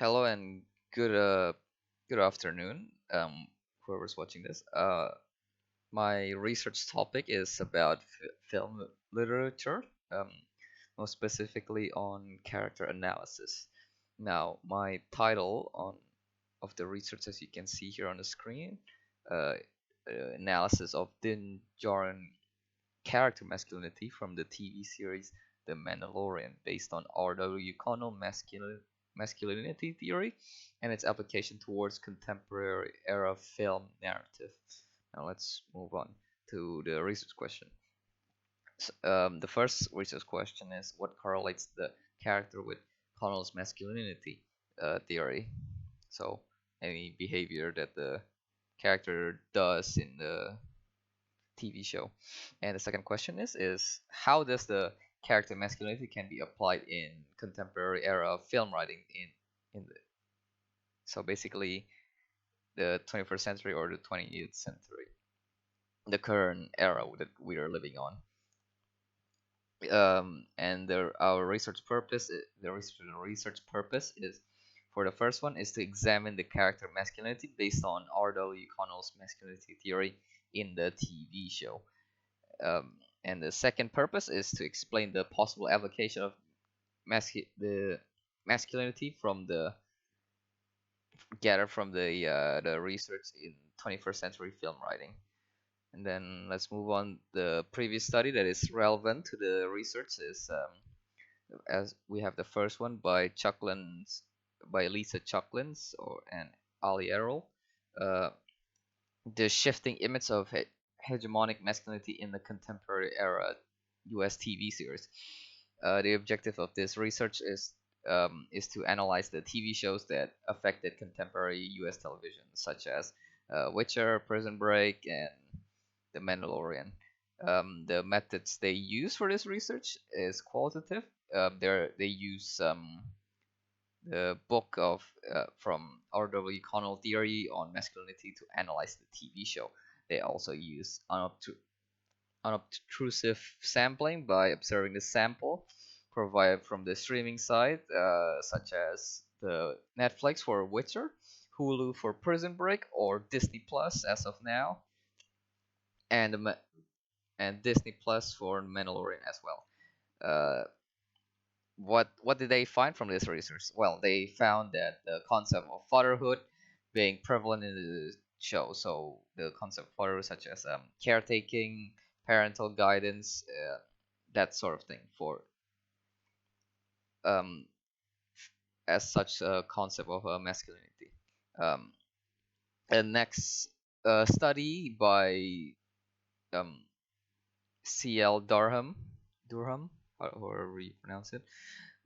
Hello and good afternoon. Whoever's watching this. My research topic is about film literature, um, most specifically on character analysis. Now, my title on of the research, as you can see here on the screen, uh, analysis of Djarin character masculinity from the TV series The Mandalorian, based on R.W. Connell masculinity theory and its application towards contemporary era film narrative. Now let's move on to the research question. The first research question is what correlates the character with Connell's masculinity theory? So any behavior that the character does in the TV show. And the second question is how does the character masculinity can be applied in contemporary era of film writing in the so basically the 21st century or the 20th century, the current era that we are living on. And our research purpose, the research purpose is for the first one is to examine the character masculinity based on R.W. Connell's masculinity theory in the TV show. And the second purpose is to explain the possible application of the masculinity from the gathered from the research in 21st century film writing. And then let's move on. The previous study that is relevant to the research is as we have the first one by Lisa Chucklins and Ali Errol. Uh, the shifting image of hegemonic masculinity in the contemporary era US TV series. The objective of this research is to analyze the TV shows that affected contemporary US television, such as Witcher, Prison Break, and The Mandalorian. The methods they use for this research is qualitative. They use the book of from R.W. Connell theory on masculinity to analyze the TV show. They also use unobtrusive sampling by observing the sample provided from the streaming site, such as the Netflix for Witcher, Hulu for Prison Break, or Disney Plus as of now, and and Disney Plus for Mandalorian as well. Uh, what did they find from this research? Well, they found that the concept of fatherhood being prevalent in the show. So the concept of fatherhood, such as caretaking, parental guidance, that sort of thing, for um, as such a concept of masculinity. Um, and next study by um, C.L. Durham, however you pronounce it,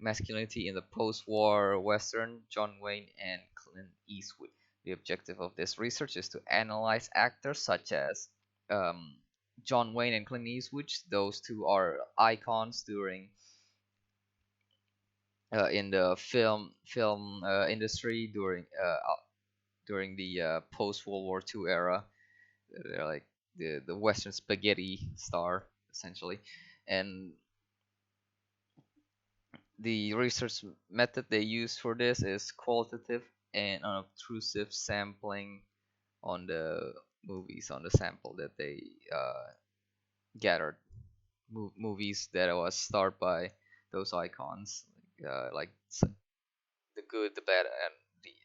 masculinity in the post-war Western, John Wayne and Clint Eastwood. The objective of this research is to analyze actors such as um, John Wayne and Clint Eastwood. Those two are icons in the film industry during the post World War II era. They're like the Western spaghetti star essentially, and the research method they use for this is qualitative and unobtrusive sampling on the on the sample that they gathered. Movies that was starred by those icons, like the good, the bad,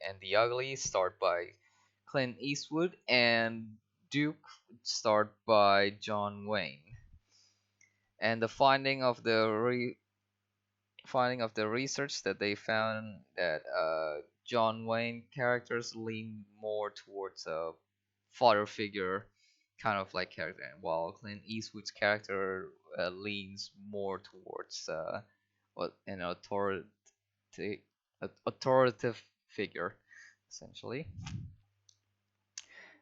and the ugly, starred by Clint Eastwood, and Duke, starred by John Wayne. And the finding of the research that they found that John Wayne characters lean more towards a father figure kind of like character, while Clint Eastwood's character leans more towards an authoritative figure, essentially.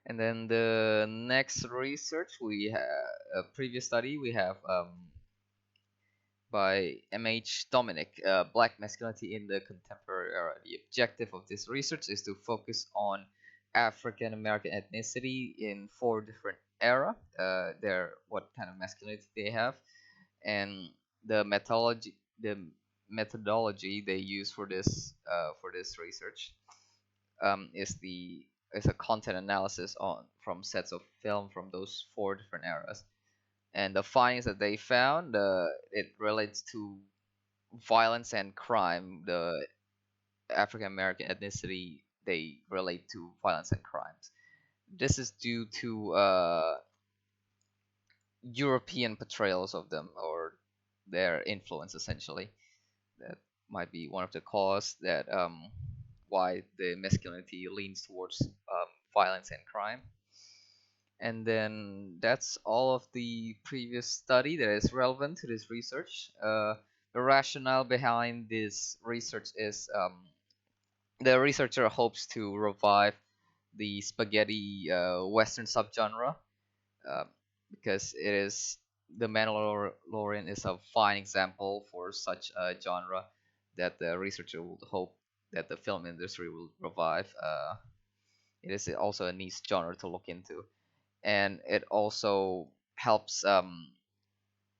And then the next research we have a previous study we have by M.H. Dominic, Black Masculinity in the Contemporary Era. The objective of this research is to focus on African American ethnicity in four different era. What kind of masculinity they have, and the methodology they use for this research is a content analysis on from sets of film from those four different eras, and the findings that they found, it relates to violence and crime. The African American ethnicity, they relate to violence and crimes. This is due to European portrayals of them, or their influence essentially. That might be one of the cause that why the masculinity leans towards violence and crime. And then that's all of the previous study that is relevant to this research. The rationale behind this research is the researcher hopes to revive the spaghetti western subgenre, uh, because it is the Mandalorian is a fine example for such a genre that the researcher would hope that the film industry will revive. It is also a niche genre to look into, and it also helps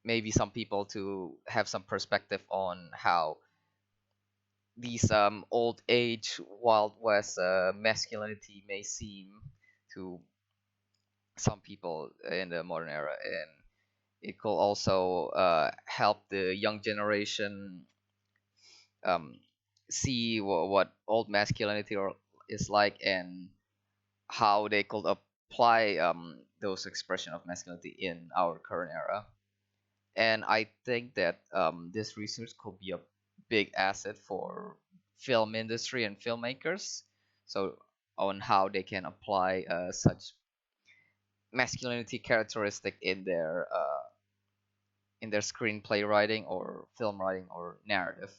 maybe some people to have some perspective on how these old age Wild West masculinity may seem to some people in the modern era, and it could also help the young generation um, see what old masculinity is like, and how they could apply those expression of masculinity in our current era. And I think that this research could be a big asset for film industry and filmmakers. So on how they can apply such masculinity characteristic in their screenplay writing or film writing or narrative.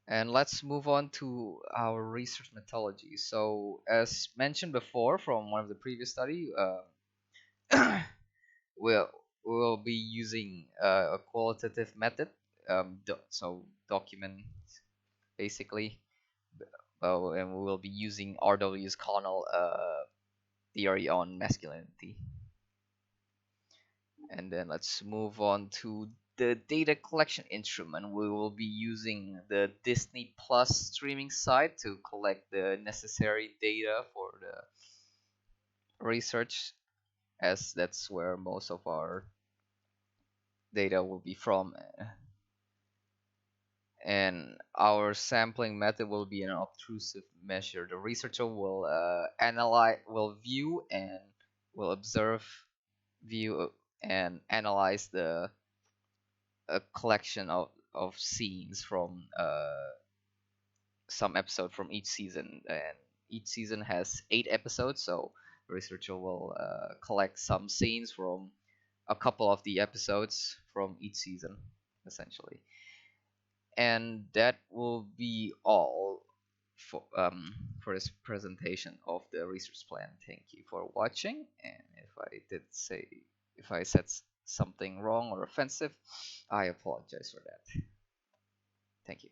And let's move on to our research methodology. So as mentioned before from one of the previous study, we'll we'll be using a qualitative method. So document basically, and we will be using RW's Connell theory on masculinity. And then let's move on to the data collection instrument. We will be using the Disney Plus streaming site to collect the necessary data for the research, as that's where most of our data will be from. And our sampling method will be an obtrusive measure. The researcher will will view and will observe, view and analyze the a collection of scenes from some episode from each season, and each season has 8 episodes. So the researcher will collect some scenes from a couple of the episodes from each season, essentially. And that will be all for this presentation of the research plan. Thank you for watching, and if I said something wrong or offensive, I apologize for that. Thank you.